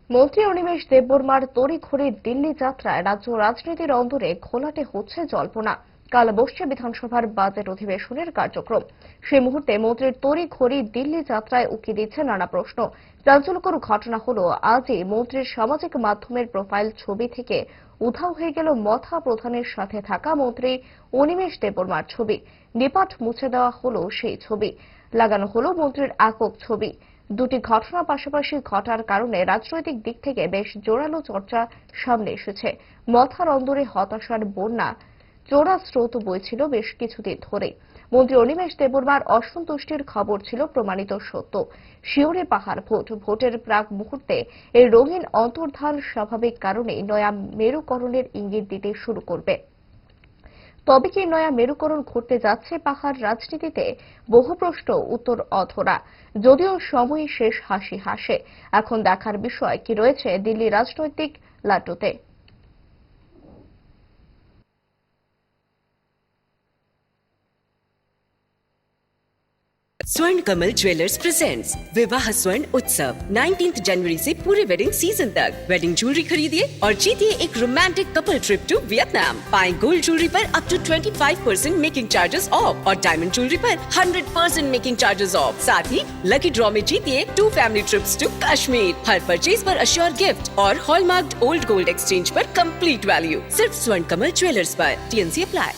মন্ত্রী অনিমেষ দেববর্মার তড়িঘড়ি দিল্লি যাত্রায় রাজ্য রাজনীতির অন্দরে ঘোলাটে হচ্ছে জল্পনা। কাল বসছে বিধানসভার বাজেট অধিবেশনের কার্যক্রম। সেই মুহূর্তে মন্ত্রীর তড়িঘড়ি দিল্লি যাত্রায় উকি দিচ্ছে নানা প্রশ্ন। চাঞ্চল্যকর ঘটনা হলো, আজই মন্ত্রীর সামাজিক মাধ্যমের প্রোফাইল ছবি থেকে উধাও হয়ে গেল মথা প্রধানের সাথে থাকা মন্ত্রী অনিমেষ দেববর্মার ছবি। নিপাট মুছে দেওয়া হলো সেই ছবি, লাগানো হলো মন্ত্রীর একক ছবি। দুটি ঘটনা পাশাপাশি ঘটার কারণে রাজনৈতিক দিক থেকে বেশ জোরালো চর্চা সামনে এসেছে। মথার অন্দরে হতাশার বন্যা চোরা স্রোত বইছিল বেশ কিছুদিন ধরে। মন্ত্রী অনিমেষ দেববর্মার অসন্তুষ্টির খবর ছিল প্রমাণিত সত্য। শিওরে পাহাড় ভোটের প্রাক মুহূর্তে এই রঙিন অন্তর্ধান স্বাভাবিক কারণে নয়া মেরুকরণের ইঙ্গিত দিতে শুরু করবে। তবে কি নয়া মেরুকরণ ঘটতে যাচ্ছে পাহাড় রাজনীতিতে? বহু প্রশ্ন, উত্তর অধরা। যদিও সময় শেষ হাসি হাসে। এখন দেখার বিষয় কি রয়েছে দিল্লি রাজনৈতিক লাড্ডুতে। स्वर्ण कमल ज्वेलर्स प्रेजेंट्स विवाह स्वर्ण उत्सव 19 जनवरी से पूरे वेडिंग सीजन तक। वेडिंग ज्वेलरी खरीदिए और जीतिए एक romantic couple trip to Vietnam. पाएं गोल्ड ज्वेलरी पर up to 25% making charges off और डायमंड ज्वेलरी पर 100% मेकिंग चार्जेस ऑफ। साथ ही लकी ड्रॉ में जीतिए 2 फैमिली ट्रिप्स टू कश्मीर। हर परचेज पर अश्योर गिफ्ट और हॉलमार्क्ड ओल्ड गोल्ड एक्सचेंज पर कंप्लीट वैल्यू। सिर्फ स्वर्ण कमल ज्वेलर्स पर। TNC apply.